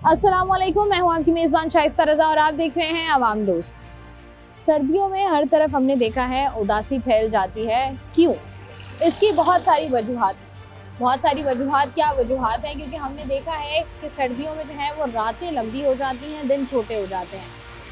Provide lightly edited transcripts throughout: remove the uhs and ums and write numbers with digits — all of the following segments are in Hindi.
अस्सलाम वालेकुम, मैं हूं आपकी मेज़बान शाइस्ता रज़ा और आप देख रहे हैं आवाम दोस्त। सर्दियों में हर तरफ हमने देखा है उदासी फैल जाती है। क्यों? इसकी बहुत सारी वजूहात क्या वजूहात हैं, क्योंकि हमने देखा है कि सर्दियों में जो है वो रातें लंबी हो जाती हैं, दिन छोटे हो जाते हैं।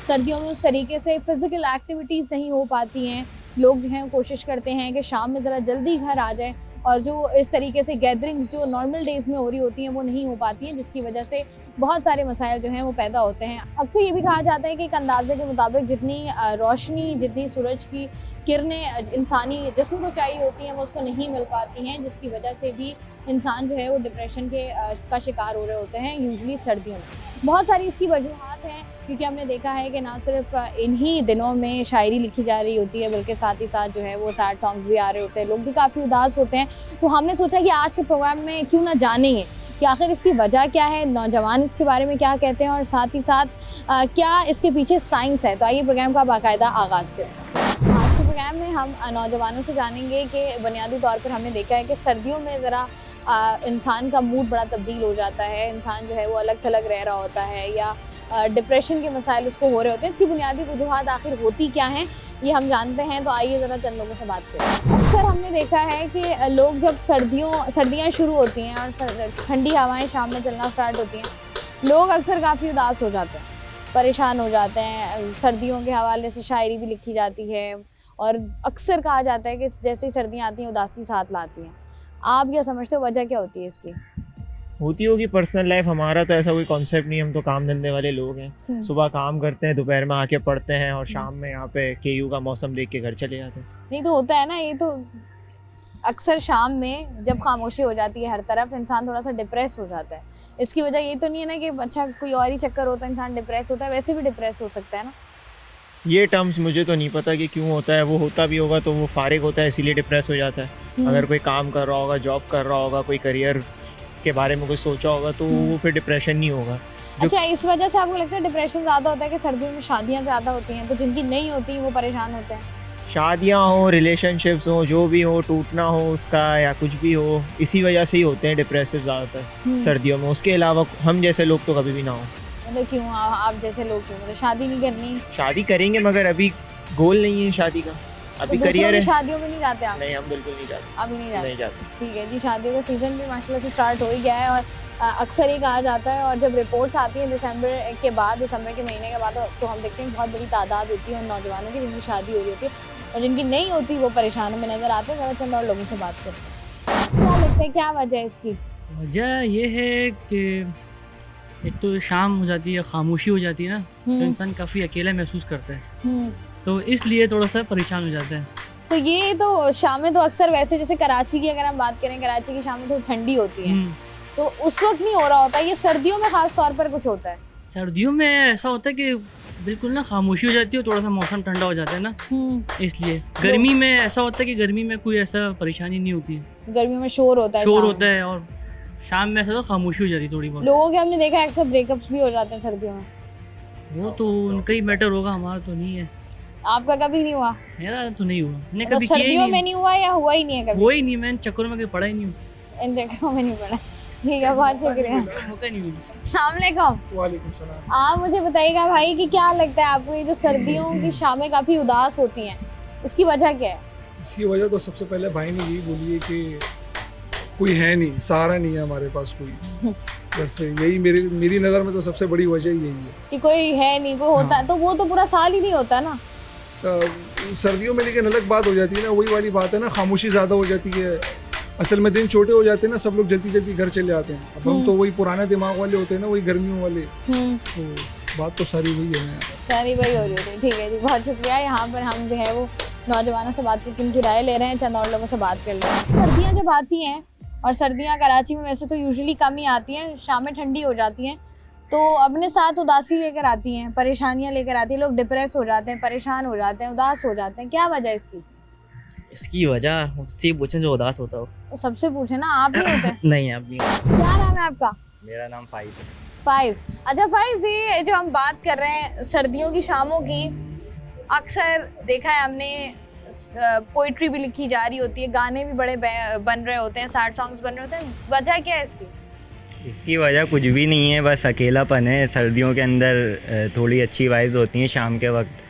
सर्दियों में उस तरीके से फ़िज़िकल एक्टिविटीज़ नहीं हो पाती हैं। लोग जो हैं कोशिश करते हैं कि शाम में ज़रा जल्दी घर आ जाएं, और जो इस तरीके से गैदरिंग्स जो नॉर्मल डेज़ में हो रही होती हैं वो नहीं हो पाती हैं, जिसकी वजह से बहुत सारे मसाइल जो हैं वो पैदा होते हैं। अक्सर ये भी कहा जाता है कि एक अंदाजे के मुताबिक जितनी रोशनी, जितनी सूरज की किरणें इंसानी जिस्म को चाहिए होती हैं वो उसको नहीं मिल पाती हैं, जिसकी वजह से भी इंसान जो है वो डिप्रेशन का शिकार हो रहे होते हैं यूजुअली सर्दियों में। बहुत सारी इसकी वजूहात हैं, क्योंकि हमने देखा है कि ना सिर्फ इन्हीं दिनों में शायरी लिखी जा रही होती है, बल्कि साथ ही साथ जो है वो सैड सॉन्ग्स भी आ रहे होते हैं, लोग भी काफ़ी उदास होते हैं। तो हमने सोचा कि आज के प्रोग्राम में क्यों ना जानेंगे कि आखिर इसकी वजह क्या है, नौजवान इसके बारे में क्या कहते हैं, और साथ ही साथ क्या इसके पीछे साइंस है। तो आइए प्रोग्राम का बाकायदा आगाज़ करें। आज के प्रोग्राम में हम नौजवानों से जानेंगे कि बुनियादी तौर पर हमने देखा है कि सर्दियों में ज़रा इंसान का मूड बड़ा तब्दील हो जाता है, इंसान जो है वो अलग थलग रह रहा होता है, या डिप्रेशन के मसाइल उसको हो रहे होते हैं। इसकी बुनियादी वजूहात आखिर होती क्या हैं, ये हम जानते हैं। तो आइए ज़रा चंद लोगों से बात करें। अक्सर हमने देखा है कि लोग जब सर्दियाँ शुरू होती हैं और ठंडी हवाएं शाम में चलना स्टार्ट होती हैं, लोग अक्सर काफ़ी उदास हो जाते हैं, परेशान हो जाते हैं। सर्दियों के हवाले से शायरी भी लिखी जाती है, और अक्सर कहा जाता है कि जैसे ही सर्दियाँ आती हैं उदासी साथ लाती हैं। आप क्या समझते हो, वजह क्या होती है इसकी? होती होगी पर्सनल लाइफ। हमारा तो ऐसा कोई कॉन्सेप्ट नहीं, हम तो काम धंधे वाले लोग हैं। सुबह काम करते हैं, दोपहर में आके पढ़ते हैं, और शाम में यहाँ पे केयू का मौसम देख के घर चले जाते हैं। नहीं तो होता है ना, ये तो अक्सर शाम में जब खामोशी हो जाती है हर तरफ, इंसान थोड़ा सा डिप्रेस हो जाता है। इसकी वजह ये तो नहीं है ना कि अच्छा कोई और ही चक्कर होता है इंसान डिप्रेस होता है, वैसे भी डिप्रेस हो सकता है ना। ये टर्म्स मुझे तो नहीं पता कि क्यों होता है। वो होता भी होगा तो वो फारिग होता है, इसीलिए डिप्रेस हो जाता है। अगर कोई काम कर रहा होगा, जॉब कर रहा होगा, कोई करियर के बारे में कुछ सोचा होगा, तो वो फिर डिप्रेशन नहीं होगा। अच्छा, इस वजह से आपको लगता है डिप्रेशन ज़्यादा होता है कि सर्दियों में शादियाँ ज़्यादा होती हैं, तो जिनकी नहीं होती वो परेशान होते हैं? शादियाँ हो, रिलेशनशिप्स हो, जो भी हो, टूटना हो उसका या कुछ भी हो, इसी वजह से ही होते हैं डिप्रेसिव ज़्यादातर सर्दियों में। उसके अलावा हम जैसे लोग तो कभी भी ना हो। मतलब क्यों आप जैसे लोग क्यों, मतलब शादी नहीं करनी? शादी करेंगे, मगर अभी गोल नहीं है शादी का, अभी करियर है। शादियों में नहीं जाते आप? नहीं, हम बिल्कुल नहीं जाते, अभी नहीं जाते। ठीक है जी, शादियों का सीज़न भी माशाल्लाह से स्टार्ट हो ही गया है, और अक्सर ये कहा जाता है, और जब रिपोर्ट्स आती हैं दिसंबर के महीने के बाद, तो हम देखते हैं बहुत बड़ी तादाद होती है उन नौजवानों की जिनकी शादी हो रही होती है, और जिनकी नहीं होती वो परेशान में नज़र आते हैं। ज़रा चंद और लोगों से बात करते हैं। क्या लगता है, क्या वजह है इसकी? वजह ये है कि एक तो शाम हो जाती है, खामोशी हो जाती है ना, तो इंसान काफ़ी अकेला महसूस करता है, तो इसलिए थोड़ा सा परेशान हो जाता है। तो ये तो शामें तो अक्सर वैसे, जैसे कराची की अगर हम बात करें, कराची की शामें थोड़ी ठंडी होती हैं, तो उस वक्त नहीं हो रहा होता। ये सर्दियों में खास तौर पर कुछ होता है? सर्दियों में ऐसा होता है कि बिल्कुल ना खामोशी हो जाती है, थोड़ा सा मौसम ठंडा हो जाता है ना, इसलिए। गर्मी में ऐसा होता है कि गर्मी में कोई ऐसा परेशानी नहीं होती है, गर्मियों में शोर होता है, और शाम में ऐसा तो खामोशी हो जाती है थोड़ी बहुत। लोगों के हमने देखा है अक्सर ब्रेकअप्स भी हो जाते हैं सर्दियों में। वो तो उनका ही मैटर होगा, हमारा तो नहीं है। आपका कभी नहीं हुआ? मेरा तो नहीं हुआ, मैंने मतलब कभी किया ही सर्दियों में नहीं। नहीं हुआ या हुआ ही नहीं है कभी? हुआ ही नहीं, मैंने चक्करों में कभी पड़ा ही नहीं हूँ। इन चक्करों में नहीं पड़ा। ठीक है, बहुत शुक्रिया। मौका नहीं मिला। अस्सलाम वालेकुम। वालेकुम सलाम। आप मुझे बताइएगा भाई कि क्या लगता है आपको, ये जो सर्दियों की शामें काफ़ी उदास होती हैं, इसकी वजह क्या है? इसकी वजह तो सबसे पहले भाई ने यही बोली है कि कोई है नहीं, सहारा नहीं है हमारे पास कोई। बस यही मेरी नज़र में तो सबसे बड़ी वजह यही है कि कोई है नहीं, कोई होता है तो वो तो पूरा साल ही नहीं होता ना। सर्दियों में लेकिन अलग बात हो जाती है ना, वही वाली बात है ना, खामोशी ज़्यादा हो जाती है। असल में दिन छोटे हो जाते हैं ना, सब लोग जल्दी जल्दी घर चले आते हैं। अब हम तो वही पुराने दिमाग वाले होते हैं ना, वही गर्मियों वाले। तो बात तो सारी वही है, सारी वही हो रही होती है। ठीक है जी, बहुत शुक्रिया। यहाँ पर हम जो है वो नौजवानों से बात करके उनकी राय ले रहे हैं, चंद और लोगों से बात कर ले रहे हैं। सर्दियाँ जब आती हैं, और सर्दियाँ कराची में वैसे तो यूजुअली कम ही आती हैं, शामें ठंडी हो जाती हैं, तो अपने साथ उदासी लेकर आती हैं, परेशानियाँ लेकर आती हैं। लोग डिप्रेस हो जाते हैं, परेशान हो जाते हैं, उदास हो जाते हैं। क्या वजह है इसकी? इसकी वजह उससे पूछें जो उदास होता हो। तो सबसे पूछे ना, आप नहीं होते? नहीं, आप नहीं। क्या नाम है आपका? मेरा नाम फाइज है। फाइज। अच्छा फाइज, ये जो हम बात कर रहे हैं सर्दियों की शामों की, अक्सर देखा है हमने पोइट्री भी लिखी जा रही होती है, गाने भी बड़े बन रहे होते हैं, सैड सॉन्ग्स बन रहे होते हैं। वजह क्या है इसकी? इसकी वजह कुछ भी नहीं है, बस अकेलापन है। सर्दियों के अंदर थोड़ी अच्छी वाइब्स होती हैं शाम के वक्त,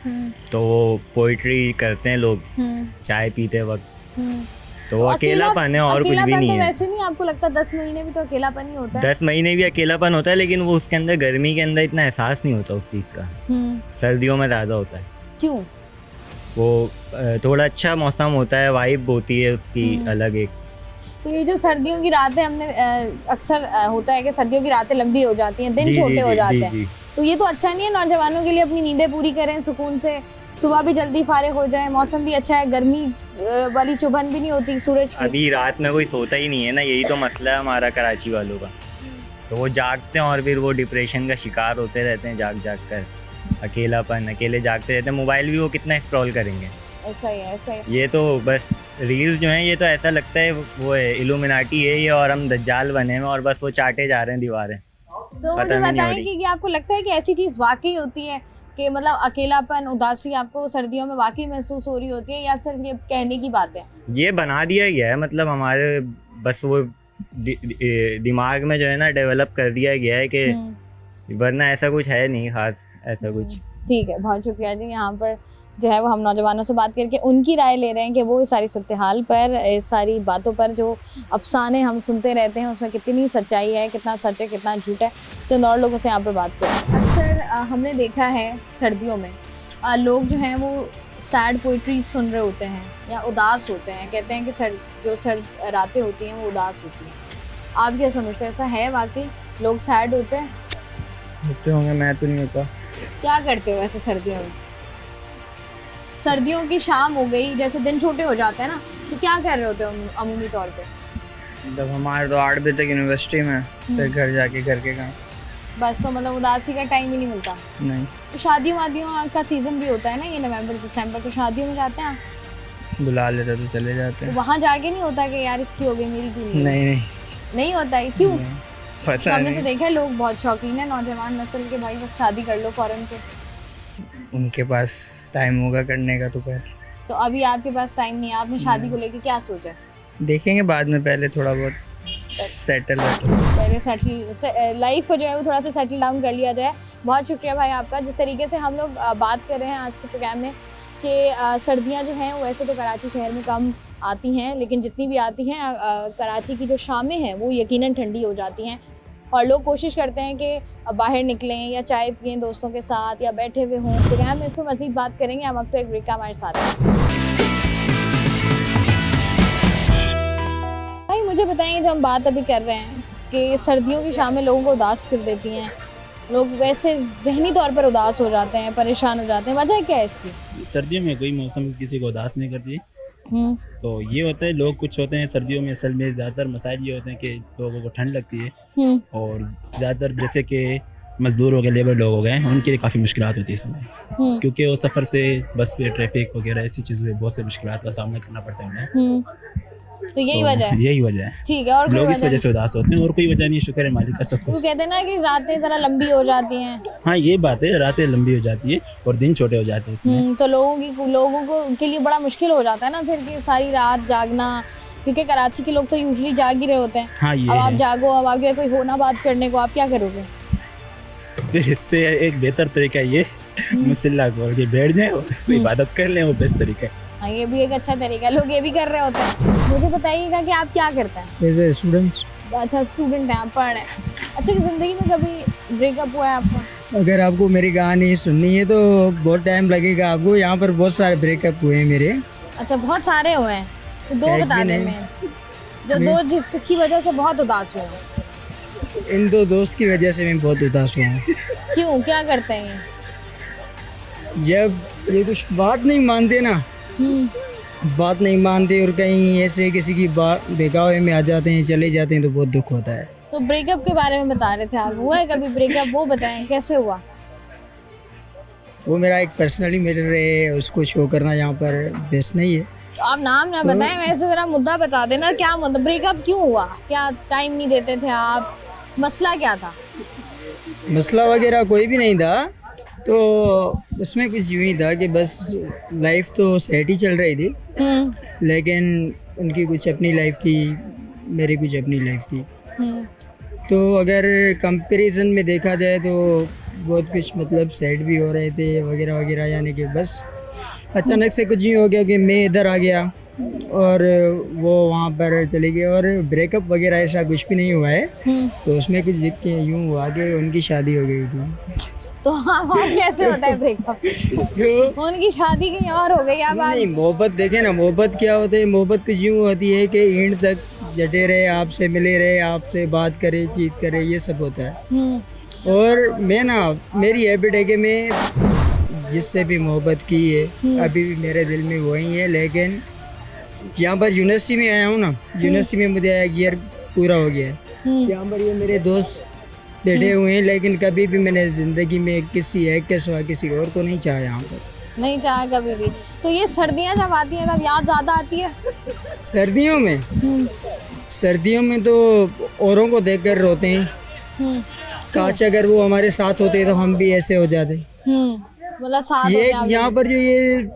तो वो पोइट्री करते हैं लोग चाय पीते वक्त, तो वो अकेलापन है और कुछ भी नहीं तो है। वैसे नहीं आपको लगता 10 महीने भी तो अकेलापन ही होता है? 10 महीने भी अकेलापन होता है, लेकिन वो उसके अंदर गर्मी के अंदर इतना एहसास नहीं होता उस चीज़ का। सर्दियों में ज़्यादा होता है। क्यों? वो थोड़ा अच्छा मौसम होता है, वाइब होती है उसकी अलग एक। तो ये जो सर्दियों की रातें हमने अक्सर होता है कि सर्दियों की रातें लंबी हो जाती हैं, दिन जी, छोटे जी, हो जी, जाते जी, हैं, जी। तो ये तो अच्छा नहीं है? नौजवानों के लिए अपनी नींदें पूरी करें सुकून से, सुबह भी जल्दी फारिग हो जाए, मौसम भी अच्छा है, गर्मी वाली चुभन भी नहीं होती सूरज की। अभी रात में कोई सोता ही नहीं है ना, यही तो मसला है हमारा कराची वालों का। तो वो जागते हैं और फिर वो डिप्रेशन का शिकार होते रहते हैं जाग जाग कर। अकेले जागते रहते हैं, मोबाइल भी वो कितना स्क्रॉल करेंगे। ऐसा ही है, ऐसा ही है। ये तो बस रील्स जो हैं, ये तो ऐसा लगता है वो है इल्यूमिनाटी है ये, और हम दज्जाल बने हैं और बस वो चाटे जा रहे हैं दीवारें। तो पता मुझे भी नहीं हो बताएं रही। कि आपको लगता है कि ऐसी चीज़ वाकई होती है कि मतलब अकेलापन, उदासी आपको सर्दियों में वाकई महसूस हो रही होती है, या सिर्फ ये कहने की बात है? ये बना दिया गया है, मतलब हमारे बस वो दिमाग में जो है ना डेवलप कर दिया गया है कि वरना ऐसा कुछ है नहीं खास ऐसा कुछ। ठीक है, बहुत शुक्रिया जी। यहाँ पर जो है वो हम नौजवानों से बात करके उनकी राय ले रहे हैं कि वो इस सारी सूरत हाल पर, इस सारी बातों पर, जो अफसाने हम सुनते रहते हैं, उसमें कितनी सच्चाई है, कितना सच है, कितना झूठ है। चंद और लोगों से यहाँ पर बात करें। अक्सर हमने देखा है सर्दियों में लोग जो हैं वो सैड पोइट्री सुन रहे होते हैं या उदास होते हैं। कहते हैं कि जो सर्द रातें होती हैं वो उदास होती हैं। आप क्या समझते हैं, ऐसा है वाकई लोग सैड होते हैं? होते होंगे, मैं तो नहीं होता। क्या करते हो ऐसे सर्दियों में? सर्दियों की शाम हो गई, जैसे दिन छोटे हो जाते हैं ना, तो क्या कर रहे होते हो अमूमी तौर पे? मतलब हमारे तो 8 बजे तक यूनिवर्सिटी में, फिर घर जाके घर के काम। बस, तो मतलब उदासी का टाइम ही नहीं मिलता? नहीं, तो शादियों वादियों का सीज़न भी होता है ना, ये नवंबर दिसंबर, तो शादियों में जाते हैं आप? बुला लेते तो चले जाते तो हैं। वहाँ जाके नहीं होता कि यार इसकी हो गई मेरी क्यों नहीं? नहीं, नहीं होता है, क्यों? पता हमने तो नहीं। देखा है लोग बहुत शौकीन है नौजवान नस्ल के, भाई बस शादी कर लो फौरन से। उनके पास टाइम होगा करने का तो फिर तो अभी आपके पास टाइम नहीं है, आपने शादी को लेके क्या सोचा? देखेंगे बाद में, पहले थोड़ा बहुत सेटल पहले सेटल लाइफ को जो है वो थोड़ा सा सेटल डाउन कर लिया जाए। बहुत शुक्रिया भाई आपका। जिस तरीके से हम लोग बात कर रहे हैं आज के प्रोग्राम में कि सर्दियां जो हैं वैसे तो कराची शहर में कम आती हैं, लेकिन जितनी भी आती हैं कराची की जो शामें हैं वो यकीनन ठंडी हो जाती हैं, और लोग कोशिश करते हैं कि बाहर निकलें या चाय पिएं दोस्तों के साथ या बैठे हुए हों। प्रोग्राम में इस पर मज़ीद बात करेंगे, हम वक्त तो एक ब्रेक का हमारे साथ है। भाई मुझे बताएंगे, जो हम बात अभी कर रहे हैं कि सर्दियों की शामें लोगों को उदास कर देती हैं, लोग वैसे जहनी तौर पर उदास हो जाते हैं, परेशान हो जाते हैं, वजह क्या है इसकी? सर्दियों में कोई मौसम किसी को उदास नहीं करती। तो ये होता है, लोग कुछ होते हैं सर्दियों में, असल में ज़्यादातर मसाइल ये होते हैं कि लोगों को ठंड लगती है, और ज़्यादातर जैसे कि मजदूर हो गए, लेबर लोग हो गए, उनके लिए काफ़ी मुश्किलात होती है इसमें, क्योंकि वो सफ़र से बस पे ट्रैफिक वगैरह ऐसी चीज़ों में बहुत से मुश्किलात का सामना करना पड़ता है उन्हें। तो यही वजह है? यही वजह है, ठीक है। और कोई लोग इस वजह वजह से उदास होते हैं, और कोई वजह नहीं, शुक्र है मालिक का सब वो कुछ। कहते हैं ना कि रातें ज़रा लंबी हो जाती हैं। हाँ ये बात है, रातें लंबी हो जाती है और दिन छोटे हो जाते हैं इसमें। तो लोगों को के लिए बड़ा मुश्किल हो जाता है ना फिर कि सारी रात जागना, क्योंकि कराची के लोग तो यूजुअली जाग ही रहे होते हैं। हाँ ये अब आप है। जागो, अब आपके कोई हो ना बात करने को, आप क्या करोगे? फिर इससे एक बेहतर तरीका ये मुसल्ला खोल के बैठ जाए और इबादत कर लें, वो बेस्ट तरीका है। हाँ, ये भी एक अच्छा तरीका है, लोग ये भी कर रहे होते हैं। मुझे बताइएगा कि आप क्या करते हैं? As a students. अच्छा, स्टूडेंट हैं आप, पढ़ रहे हैं। अच्छा, कि ज़िंदगी में कभी ब्रेकअप हुआ है आपका? अगर आपको मेरी कहानी सुननी है तो बहुत टाइम लगेगा आपको। यहाँ पर बहुत सारे ब्रेकअप हुए हैं मेरे। अच्छा, बहुत सारे हुए हैं, तो दो एक बता भी दें नहीं। मैं, जो दो जिसकी वजह से बहुत उदास हुए हैं। इन 2 दोस्त की वजह से मैं बहुत उदास हुआ हूँ। क्यों, क्या करते हैं ये? जब ये कुछ बात नहीं मानते ना, बात नहीं मानते और कहीं ऐसे किसी की बेगावे में आ जाते हैं, चले जाते हैं, तो बहुत दुख होता है। तो ब्रेकअप के बारे में बता रहे थे आप, हुआ है कभी ब्रेकअप? वो बताएं कैसे हुआ। वो मेरा एक पर्सनली मैटर है, उसको शो करना यहाँ पर बेस्ट नहीं है। तो आप नाम ना बताएं, वैसे ज़रा मुद्दा बता देना, क्या मुद्दा, ब्रेकअप क्यों हुआ? क्या टाइम नहीं देते थे आप? मसला क्या था? मसला वगैरह कोई भी नहीं था, तो उसमें कुछ यूँ ही था कि बस लाइफ तो सेट ही चल रही थी, लेकिन उनकी कुछ अपनी लाइफ थी, मेरी कुछ अपनी लाइफ थी। तो अगर कंपैरिजन में देखा जाए तो बहुत कुछ मतलब सैड भी हो रहे थे वगैरह वगैरह, यानी कि बस अचानक से कुछ यूँ हो गया कि मैं इधर आ गया और वो वहाँ पर चले गए, और ब्रेकअप वगैरह ऐसा कुछ भी नहीं हुआ है। तो उसमें कुछ यूँ हुआ कि उनकी शादी हो गई थी। तो और कैसे होता है ब्रेकअप? तो उनकी शादी कहीं और हो गई, अब आप नहीं, मोहब्बत देखे ना, मोहब्बत क्या होता है, मोहब्बत कुछ यूँ होती है कि एंड तक जटे रहे, आपसे मिले रहे, आपसे बात करे, चीत करे, ये सब होता है। और मैं ना, मेरी हैबिट है कि मैं जिससे भी मोहब्बत की है अभी भी मेरे दिल में वही है। लेकिन यहाँ पर यूनिवर्सिटी में आया हूँ ना, यूनिवर्सिटी में मुझे 1 ईयर पूरा हो गया है। यहाँ पर ये मेरे दोस्त बैठे हुए हैं, लेकिन कभी भी मैंने ज़िंदगी में किसी एक के सिवा किसी और को नहीं चाहा यहाँ पर। नहीं चाहा कभी भी। तो ये सर्दियाँ जब आती हैं तब याद ज़्यादा आती है? सर्दियों में तो औरों को देखकर रोते हैं, काश अगर वो हमारे साथ होते तो हम भी ऐसे हो जाते। मतलब साथ ये होते हैं यहाँ पर जो ये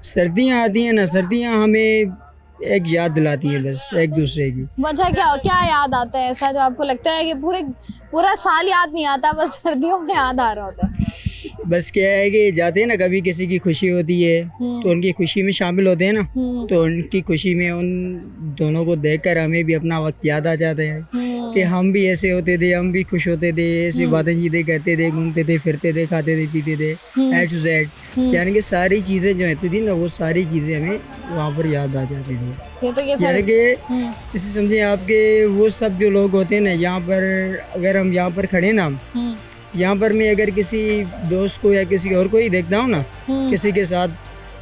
सर्दियाँ आती हैं ना, सर्दियाँ हमें एक याद दिलाती हैं बस एक दूसरे की। वजह क्या क्या याद आता है ऐसा जो आपको लगता है कि पूरा साल याद नहीं आता, बस सर्दियों में याद आ रहा होता है? बस क्या है कि जाते हैं ना, कभी किसी की खुशी होती है तो उनकी खुशी में शामिल होते हैं ना, तो उनकी खुशी में उन दोनों को देखकर हमें भी अपना वक्त याद आ जाता है कि हम भी ऐसे होते थे, हम भी खुश होते थे, ऐसी बातें चीतें करते थे, घूमते थे, फिरते थे, खाते थे, पीते थे, A to Z। यानी कि सारी चीज़ें जो होती थी ना, वो सारी चीज़ें हमें वहाँ पर याद आ जाती थी। ये तो ये यानी कि इसे समझिए आपके वो सब जो लोग होते हैं ना, यहाँ पर अगर हम यहाँ पर खड़े ना, यहाँ पर मैं अगर किसी दोस्त को या किसी और को ही देखता हूँ ना, किसी के साथ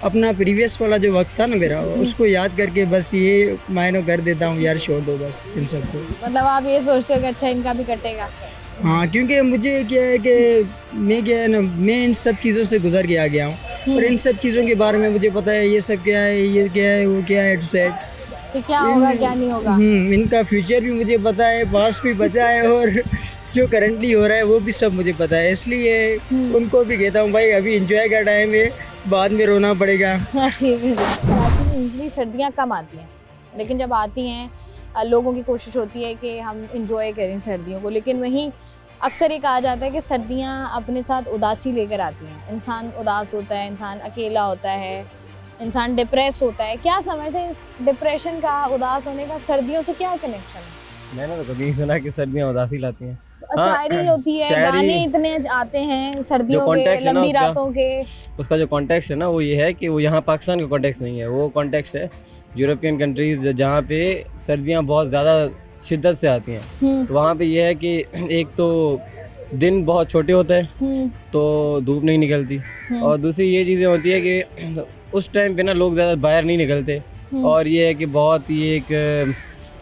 अपना प्रीवियस वाला जो वक्त था ना मेरा, उसको याद करके बस ये मायनो कर देता हूँ, यार छोड़ दो बस इन सबको। मतलब आप ये सोचते हो कि अच्छा इनका भी कटेगा? हाँ, क्योंकि मुझे क्या है कि मैं क्या है ना, मैं इन सब चीज़ों से गुजर के आ गया हूँ और इन सब चीज़ों के बारे में मुझे पता है, ये सब क्या है, ये क्या है, वो क्या है, टू सेट कि क्या होगा क्या नहीं होगा। इनका फ्यूचर भी मुझे पता है, पास्ट भी पता है, और जो करंटली हो रहा है वो भी सब मुझे पता है। इसलिए उनको भी कहता हूँ भाई अभी एंजॉय का टाइम है, बाद में रोना पड़ेगा। ठीक है। कराची में यूजली सर्दियाँ कम आती हैं, लेकिन जब आती हैं लोगों की कोशिश होती है कि हम इंजॉय करें सर्दियों को, लेकिन वहीं अक्सर ये कहा जाता है कि सर्दियाँ अपने साथ उदासी लेकर आती हैं। इंसान उदास होता है, इंसान अकेला होता है, इंसान डिप्रेस होता है। क्या समझते हैं इस डिप्रेशन का, उदास होने का सर्दियों से क्या कनेक्शन है? मैंने तो कभी नहीं सुना कि सर्दियाँ उदासी लाती हैं। शायरी होती है, गाने इतने आते हैं सर्दियों के, लंबी रातों के। उसका जो कॉन्टेक्स्ट है ना, वो ये है कि वो यहाँ पाकिस्तान का कॉन्टेक्स्ट नहीं है, वो कॉन्टेक्स्ट है यूरोपियन कंट्रीज जहाँ पे सर्दियाँ बहुत ज़्यादा शिद्दत से आती हैं। तो वहाँ पे ये है कि एक तो दिन बहुत छोटे होते हैं तो धूप नहीं निकलती, और दूसरी ये चीज़ें होती है कि उस टाइम पे ना लोग ज़्यादा बाहर नहीं निकलते, और ये है कि बहुत ही एक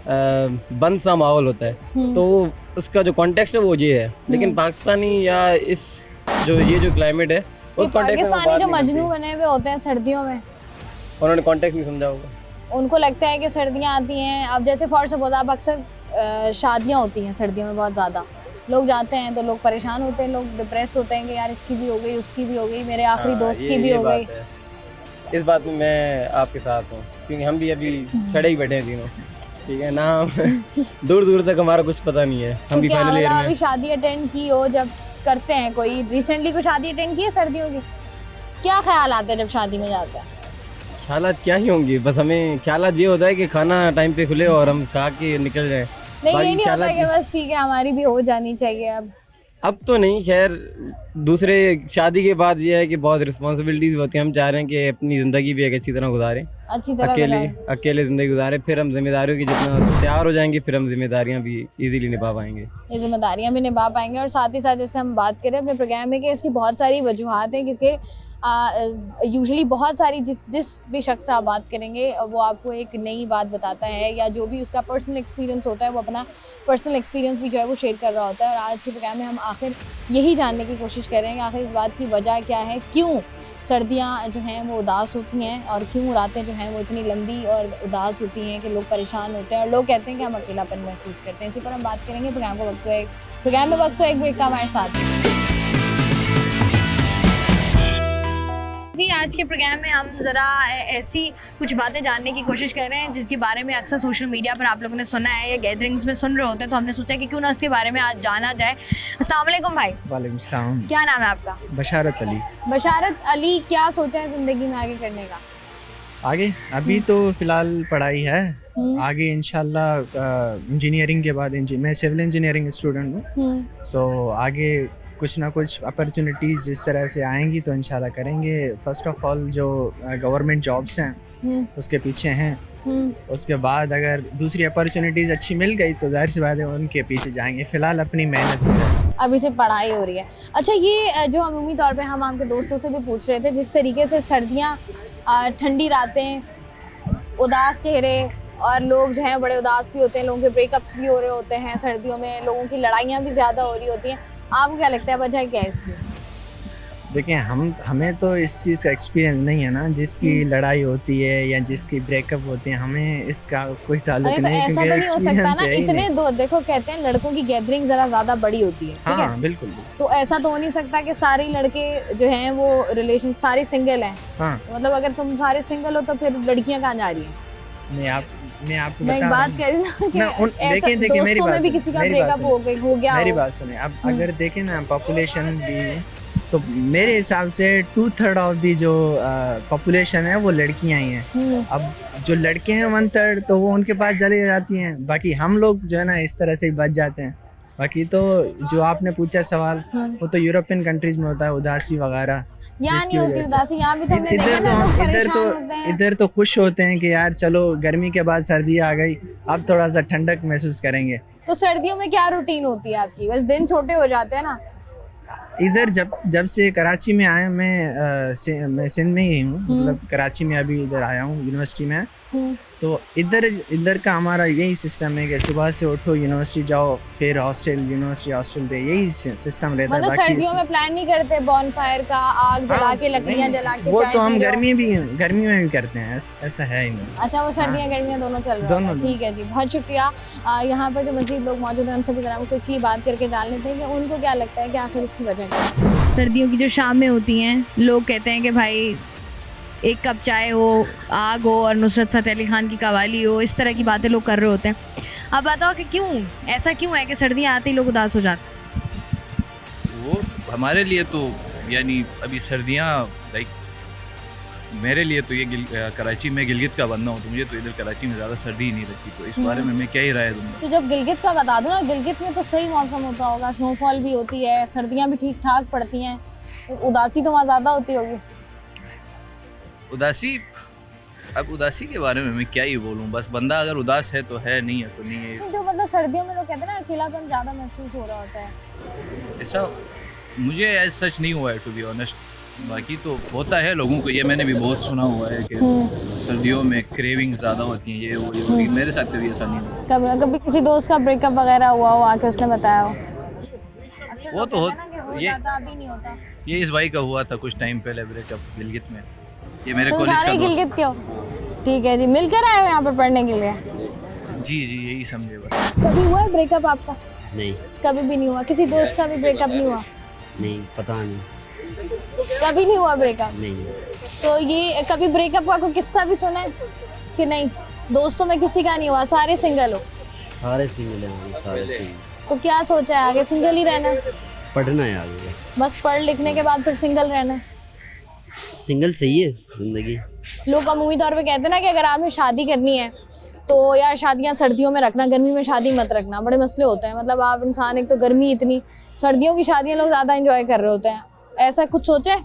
बंद सा माहौल होता है। तो उसका जो कॉन्टेक्स्ट है वो ये है। लेकिन पाकिस्तानी या इस ये जो क्लाइमेट है उस कॉन्टेक्स्ट में पाकिस्तानी जो मजनू बने हुए होते हैं सर्दियों में, उन्होंने कॉन्टेक्स्ट नहीं समझा होगा। उनको लगता है कि सर्दियाँ आती हैं। अब जैसे फॉर सपोज आप अक्सर शादियाँ होती हैं सर्दियों में, बहुत ज़्यादा लोग जाते हैं तो लोग परेशान होते हैं, लोग डिप्रेस होते हैं कि यार इसकी भी हो गई, उसकी भी हो गई, मेरे आखिरी दोस्त की भी हो गई। इस बात में मैं आपके साथ हूँ, क्योंकि हम भी अभी चढ़े ही बैठे हैं तीनों, ठीक है ना। दूर दूर तक हमारा कुछ पता नहीं है, हम भी फाइनल ईयर में। अभी शादी अटेंड की हो, जब करते हैं कोई रिसेंटली कोई शादी अटेंड की है सर्दियों की, क्या ख्याल आता है जब शादी में जाते हैं? ख्यालात क्या ही होंगे, बस हमें ख्यालात ये होता है कि खाना टाइम पे खुले और हम खा के निकल जाए। नहीं, ये नहीं होता कि बस ठीक है हमारी भी हो जानी चाहिए। अब तो नहीं, खैर दूसरे शादी के बाद ये है कि बहुत रिस्पॉन्सिबिलिटीज होती हैं। हम चाह रहे हैं कि अपनी ज़िंदगी भी एक अच्छी तरह गुजारें, अकेले ज़िंदगी गुजारें, फिर हम जिम्मेदारियों की जितना तैयार हो जाएंगे फिर हम जिम्मेदारियां भी इजीली निभा पाएंगे। ये जिम्मेदारियां भी निभा पाएंगे। और साथ ही साथ जैसे हम बात करें अपने प्रोग्राम में कि इसकी बहुत सारी वजूहात हैं, क्योंकि यूजुअली बहुत सारी जिस भी शख्स से आप बात करेंगे वो आपको एक नई बात बताता है, या जो भी उसका पर्सनल एक्सपीरियंस होता है वो अपना पर्सनल एक्सपीरियंस भी जो है वो शेयर कर रहा होता है। और आज के प्रोग्राम में हम आखिर यही जानने की कोशिश कर रहे हैं कि आखिर इस बात की वजह क्या है, क्यों सर्दियाँ जो हैं वो उदास होती हैं, और क्यों रातें जो हैं वो इतनी लंबी और उदास होती हैं कि लोग परेशान होते हैं और लोग कहते हैं कि हम अकेलापन महसूस करते हैं। इसी पर हम बात करेंगे। प्रोग्राम में वक्त तो एक ब्रेक का हमारे साथ। जी आज के प्रोग्राम में हम ज़रा ऐसी कुछ बातें जानने की कोशिश कर रहे हैं जिसके बारे में अक्सर सोशल मीडिया पर आप लोगों ने सुना है या गैदरिंग्स में सुन रहे होते हैं, तो हमने सोचा कि क्यों ना उसके बारे में आज जाना जाए। अस्सलाम वालेकुम भाई। वालेकुम सलाम। क्या नाम है आपका? बशारत अली। बशारत अली, क्या सोचा है ज़िंदगी में आगे करने का? आगे अभी तो फ़िलहाल पढ़ाई है, आगे इंशाल्लाह इंजीनियरिंग के बाद मैं सिविल इंजीनियरिंग स्टूडेंट हूँ, सो आगे कुछ ना कुछ अपॉर्चुनिटीज़ जिस तरह से आएंगी तो इंशाल्लाह करेंगे। फर्स्ट ऑफ ऑल जो गवर्नमेंट जॉब्स हैं उसके पीछे हैं, उसके बाद अगर दूसरी अपॉर्चुनिटीज़ अच्छी मिल गई तो जाहिर सी बात है उनके पीछे जाएंगे। फ़िलहाल अपनी मेहनत अभी से पढ़ाई हो रही है। अच्छा, ये जो अमूमी तौर पे हम आपके दोस्तों से भी पूछ रहे थे, जिस तरीके से सर्दियाँ, ठंडी रातें, उदास चेहरे और लोग जो हैं बड़े उदास भी होते हैं, लोगों के ब्रेकअप्स भी हो रहे होते हैं सर्दियों में, लोगों की लड़ाइयाँ भी ज़्यादा हो रही होती हैं, आपको क्या लगता है वजह क्या है इसकी? देखिए हमें तो इस चीज़ का एक्सपीरियंस नहीं है ना, जिसकी लड़ाई होती है या जिसकी ब्रेकअप होती है, हमें इसका कोई ताल्लुक तो नहीं है। ऐसा तो नहीं हो सकता ना, इतने दो देखो कहते हैं लड़कों की गैदरिंग जरा ज्यादा बड़ी होती है, ठीक है? बिल्कुल। तो ऐसा तो हो नहीं सकता कि सारे लड़के जो हैं वो रिलेशन सारे सिंगल हैं। मतलब अगर तुम सारे सिंगल हो तो फिर लड़कियां कहाँ जा रही हैं? मैं आपको बात कर रही ना कि देखिए मेरी बात में भी किसी का ब्रेकअप हो गया। मेरी बात सुने, अब अगर देखें ना पॉपुलेशन भी, तो मेरे हिसाब से 2/3 ऑफ दी जो पॉपुलेशन है वो लड़कियां ही हैं। अब जो लड़के हैं 1/3 तो वो उनके पास चले जाती हैं, बाकी हम लोग जो है ना इस तरह से ही बच जाते हैं। बाकी तो जो आपने पूछा सवाल वो तो यूरोपियन कंट्रीज में होता है उदासी वगैरह, यहाँ नहीं होती उदासी, यहाँ भी तो हमने देखा ना लोग परेशान होते हैं। इधर तो खुश होते हैं कि यार चलो गर्मी के बाद सर्दी आ गई, अब थोड़ा सा ठंडक महसूस करेंगे। तो सर्दियों में क्या रूटीन होती है आपकी? बस दिन छोटे हो जाते हैं ना। इधर जब से कराची में आया, मैं सिंध में ही हूँ, मतलब कराची में अभी इधर आया हूँ यूनिवर्सिटी में, तो इधर का हमारा यही सिस्टम है कि सुबह से उठो यूनिवर्सिटी जाओ, फिर हॉस्टल यूनिवर्सिटी हॉस्टल दे, यही सिस्टम रहता है। मतलब सर्दियों में प्लान नहीं करते बॉनफायर का, आग जला के, लकड़ियाँ जला के? वो तो हम गर्मी में भी करते हैं, ऐसा है ही नहीं। अच्छा, वो सर्दियाँ गर्मियाँ दोनों चल रहा है, ठीक है जी, बहुत शुक्रिया। यहाँ पर जो मज़ीद लोग मौजूद हैं उनसे भी ज़रा क्विकली बात करके जान लेते हैं कि उनको क्या लगता है कि आखिर इसकी वजह क्या है। सर्दियों की जो शामें होती हैं, लोग कहते हैं कि भाई एक कप चाय हो, आग हो और नुसरत फ़तेह अली खान की कवाली हो, इस तरह की बातें लोग कर रहे होते हैं। अब बताओ कि क्यों ऐसा क्यों है कि सर्दियाँ आती ही लोग उदास हो जाते हैं? वो हमारे लिए तो यानी अभी सर्दियाँ, लाइक मेरे लिए तो ये कराची में गिलगित का बंदा हूँ, तो मुझे तो इधर कराची में ज़्यादा सर्दी ही नहीं लगती, तो इस बारे में मैं क्या ही राय दूँगा। तो जब गिलगित का बता दो ना, गिलगित में तो सही मौसम होता होगा, स्नोफॉल भी होती है, सर्दियाँ भी ठीक ठाक पड़ती हैं, उदासी तो वहाँ ज़्यादा होती होगी। उदासी, अब उदासी के बारे में मैं क्या ही बोलूँ, बस बंदा अगर उदास है तो है, नहीं है तो नहीं है। जो मतलब सर्दियों में लोग कहते हैं ना अकेलापन ज़्यादा महसूस हो रहा होता है, ऐसा मुझे एज सच नहीं हुआ है टू बी ऑनेस्ट, बाकी तो होता है लोगों को, ये मैंने भी बहुत सुना हुआ है कि सर्दियों में क्रेविंग ज़्यादा होती हैं, ये वो ये मेरे साथ कभी ऐसा नहीं हुआ। कभी किसी दोस्त का ब्रेकअप वगैरह हुआ हो, आके उसने बताया हो? वो तो अभी नहीं होता। ये इस भाई का हुआ था कुछ टाइम पहले ब्रेकअप गिलगित में, ये मेरे कॉलेज का गिलगित क्यों? ठीक है जी, मिलकर आए हो यहाँ पर पढ़ने के लिए? जी यही समझे बस। कभी हुआ है ब्रेकअप आपका? नहीं, कभी भी नहीं हुआ? किसी दोस्त का भी ब्रेकअप नहीं हुआ? नहीं, पता नहीं, कभी नहीं हुआ ब्रेकअप? नहीं। तो ये कभी ब्रेकअप का कोई किस्सा भी सुना है कि नहीं? दोस्तों में किसी का नहीं हुआ, सारे सिंगल हो? सारे सिंगल हैं, सारे सिंगल। तो क्या सोचा है आगे, सिंगल ही रहना? पढ़ना है आगे बस पढ़ लिखने के बाद फिर सिंगल रहना? सिंगल सही है जिंदगी। लोग अमूमी तौर पे कहते हैं ना कि अगर आपने शादी करनी है तो यार शादियां सर्दियों में रखना, गर्मी में शादी मत रखना, बड़े मसले होते हैं। मतलब आप इंसान, एक तो गर्मी इतनी, सर्दियों की शादियां लोग ज़्यादा एंजॉय कर रहे होते हैं, ऐसा कुछ सोचा है?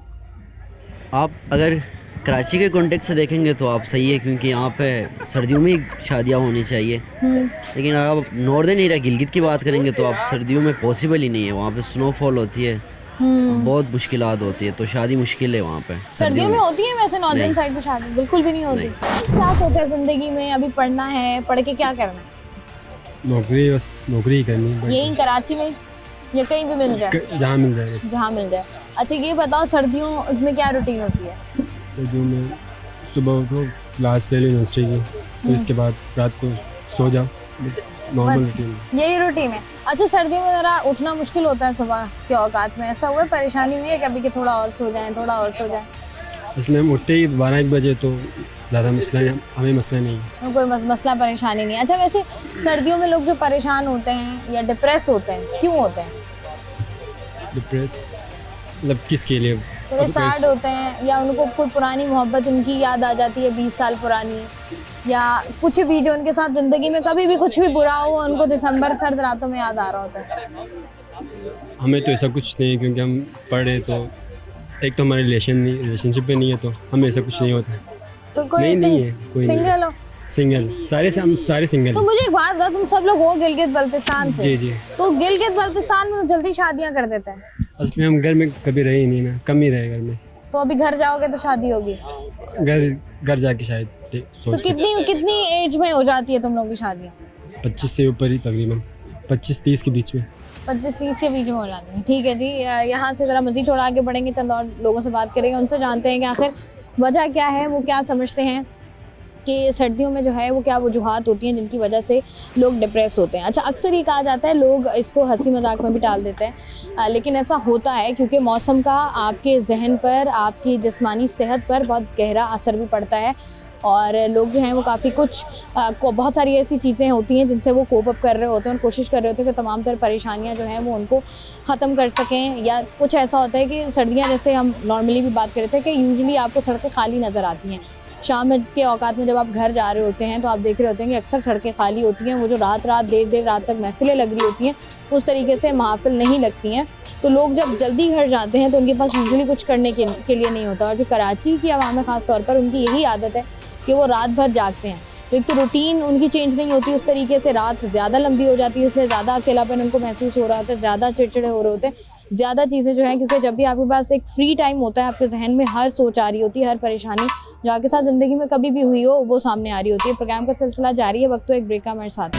आप अगर कराची के कॉन्टेक्स्ट से देखेंगे तो आप सही है, क्योंकि यहाँ पे सर्दियों में ही शादियाँ होनी चाहिए, लेकिन अगर आप नॉर्दर्न एरिया गिलगित की बात करेंगे तो आप सर्दियों में पॉसिबल ही नहीं है, वहाँ पे स्नोफॉल होती है, बहुत मुश्किलात होती है, तो शादी मुश्किल है वहाँ पे। सर्दियों में होती है वैसे नॉर्दर्न साइड पे शादी बिल्कुल भी नहीं होती। क्या सोचा है जिंदगी में, अभी पढ़ना है, पढ़ के क्या करना है? नौकरी, बस नौकरी ही करनी है। यही कराची में या कहीं भी मिल जाए? जहाँ मिल जाए, जहाँ मिल जाए। अच्छा ये बताओ सर्दियों में क्या रूटीन होती है? सर्दियों में सुबह उठो, क्लास ले लो यूनिवर्सिटी की, फिर इसके बाद रात को सो जाओ, नॉर्मल रूटीन, यही रूटीन है। अच्छा सर्दियों में ज़रा उठना मुश्किल होता है सुबह के औकात में, ऐसा हुआ परेशानी हुई है कभी कि थोड़ा और सो जाएं, थोड़ा और सो जाएं? इसलिए हम उठते ही 12-1 बजे, तो ज़्यादा मसला हमें मसला नहीं है। कोई मसला परेशानी नहीं। अच्छा, वैसे सर्दियों में लोग जो परेशान होते हैं या डिप्रेस होते हैं, क्यों होते हैं? डिप्रेस मतलब किसके लिए? थोड़े सैड होते हैं, या उनको कोई पुरानी मोहब्बत उनकी याद आ जाती है 20 साल पुरानी, या कुछ भी जो उनके साथ ज़िंदगी में कभी भी कुछ भी बुरा हो उनको दिसंबर सर्द रातों में याद आ रहा होता है। हमें तो ऐसा कुछ नहीं है, क्योंकि हम पढ़े तो एक तो हमारे रिलेशनशिप में नहीं है, तो हमें ऐसा कुछ नहीं होता। तो कोई नहीं है, कोई सिंगल हो? सिंगल, हम सारे सिंगल। तो मुझे एक बात बता, तुम सब लोग हो गिलगित बल्तिस्तान से? जी। तो गिलगित बल्तिस्तान में जल्दी शादियां कर देते हैं। असल में हम घर में कभी रहे ही नहीं ना, कम ही रहे घर में। तो अभी घर जाओगे तो शादी होगी? घर जाके शायद तो कितनी एज में हो जाती है तुम लोगों की शादियाँ? 25 से ऊपर ही, तकरीबन 25-30 के बीच में। 25-30 के बीच में हो जाती है। ठीक है जी, यहाँ से ज़रा मज़ीद थोड़ा आगे बढ़ेंगे, चंद और लोगों से बात करेंगे, उनसे जानते हैं कि आखिर वजह क्या है, वो क्या समझते हैं कि सर्दियों में जो है वो क्या वजूहात होती हैं जिनकी वजह से लोग डिप्रेस होते हैं। अच्छा, अक्सर ये कहा जाता है, लोग इसको हंसी मजाक में भी टाल देते हैं, लेकिन ऐसा होता है क्योंकि मौसम का आपके जहन पर, आपकी जिस्मानी सेहत पर बहुत गहरा असर भी पड़ता है, और लोग जो हैं वो काफ़ी कुछ बहुत सारी ऐसी चीज़ें होती हैं जिनसे वो कोप अप कर रहे होते हैं और कोशिश कर रहे होते हैं कि तमाम तर परेशानियां जो हैं वो उनको ख़त्म कर सकें। या कुछ ऐसा होता है कि सर्दियां, जैसे हम नॉर्मली भी बात कर रहे थे कि यूजुअली आपको सड़कें खाली नज़र आती हैं। शाम के औकात में जब आप घर जा रहे होते हैं तो आप देख रहे होते हैं कि अक्सर सड़कें खाली होती हैं। वो जो देर रात तक महफिलें लग रही होती हैं, उस तरीके से महफिल नहीं लगती हैं। तो लोग जब जल्दी घर जाते हैं तो उनके पास यूजुअली कुछ करने के लिए नहीं होता। और जो कराची की आवाम है ख़ास तौर पर, उनकी यही आदत है कि वो रात भर जागते हैं। तो एक तो रूटीन उनकी चेंज नहीं होती उस तरीके से, रात ज़्यादा लंबी हो जाती है, इसलिए ज़्यादा अकेलापन उनको महसूस हो रहा होता है, ज़्यादा चिड़चिड़े हो रहे होते हैं, ज़्यादा चीज़ें जो हैं, क्योंकि जब भी आपके पास एक फ्री टाइम होता है, आपके जहन में हर सोच आ रही होती है, हर परेशानी जो आपके साथ ज़िंदगी में कभी भी हुई हो वो सामने आ रही होती है। प्रोग्राम का सिलसिला जारी है, वक्त तो एक ब्रेक का हमारे साथ।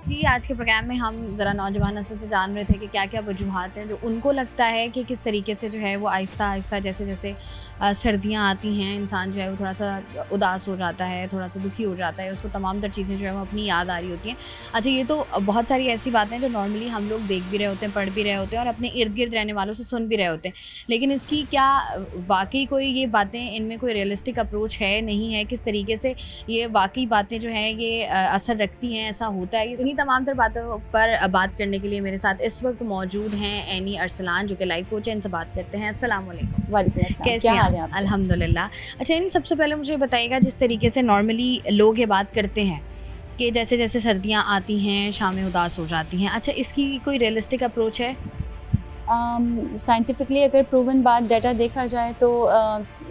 जी, आज के प्रोग्राम में हम ज़रा नौजवान नस्ल से जान रहे थे कि क्या क्या वजूहात हैं जो उनको लगता है कि किस तरीके से जो है वो आहिस्ता आहिस्ता जैसे जैसे सर्दियाँ आती हैं, इंसान जो है वो थोड़ा सा उदास हो जाता है, थोड़ा सा दुखी हो जाता है, उसको तमाम तर चीज़ें जो है वो अपनी याद आ रही होती हैं। अच्छा, ये तो बहुत सारी ऐसी बातें हैं जो नॉर्मली हम लोग देख भी रहे होते हैं, पढ़ भी रहे होते हैं और अपने इर्द गिर्द रहने वालों से सुन भी रहे होते हैं, लेकिन इसकी क्या वाकई कोई ये बातें, इनमें कोई रियलिस्टिक अप्रोच है, नहीं है? किस तरीके से ये वाकई बातें जो हैं ये असर रखती हैं, ऐसा होता है? इन्हीं तमाम तर बातों पर बात करने के लिए मेरे साथ इस वक्त मौजूद हैं एनी अरसलान, जो कि लाइफ कोच है। इनसे बात करते हैं। अस्सलाम वालेकुम। वालेकुम अस्सलाम। कैसे हैं आप? अल्हम्दुलिल्लाह। अच्छा एनी, सबसे पहले मुझे बताइएगा, जिस तरीके से नॉर्मली लोग ये बात करते हैं कि जैसे जैसे सर्दियाँ आती हैं शामें उदास हो जाती हैं, अच्छा इसकी कोई रियलिस्टिक अप्रोच है? साइंटिफिकली अगर प्रूवन बात डाटा देखा जाए तो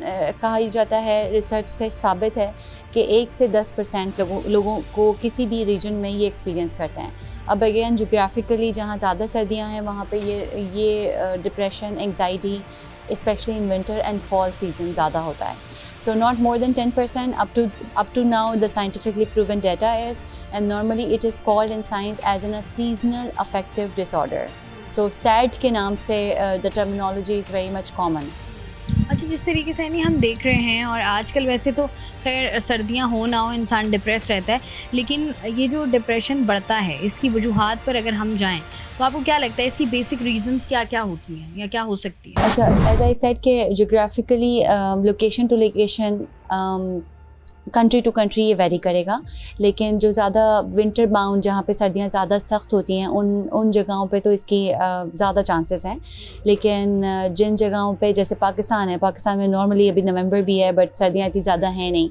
कहा जाता है, रिसर्च से साबित है कि 1 से 10% लोगों को किसी भी रीजन में ये एक्सपीरियंस करते हैं। अब अगेन जोग्राफिकली जहाँ ज़्यादा सर्दियाँ हैं वहाँ पे ये depression, anxiety specially in winter and fall season ज़्यादा होता है। So not more than 10% up to now the scientifically proven data is, and normally it is called in science as a seasonal affective disorder. So SAD के नाम से the terminology is very much common. अच्छा, जिस तरीके से नहीं हम देख रहे हैं, और आजकल वैसे तो खैर सर्दियां हो ना हो इंसान डिप्रेस रहता है, लेकिन ये जो डिप्रेशन बढ़ता है इसकी वजूहात पर अगर हम जाएं तो आपको क्या लगता है इसकी बेसिक रीजंस क्या क्या होती हैं या क्या हो सकती है? अच्छा, एज आई सेड के geographically location to location, country to country ये वेरी करेगा, लेकिन जो ज़्यादा विंटर बाउंड जहाँ पे सर्दियाँ ज़्यादा सख्त होती हैं उन जगहों पे तो इसकी ज़्यादा चांसेस हैं। लेकिन जिन जगहों पे जैसे पाकिस्तान है, पाकिस्तान में नॉर्मली अभी नवंबर भी है बट सर्दियाँ इतनी ज़्यादा हैं नहीं,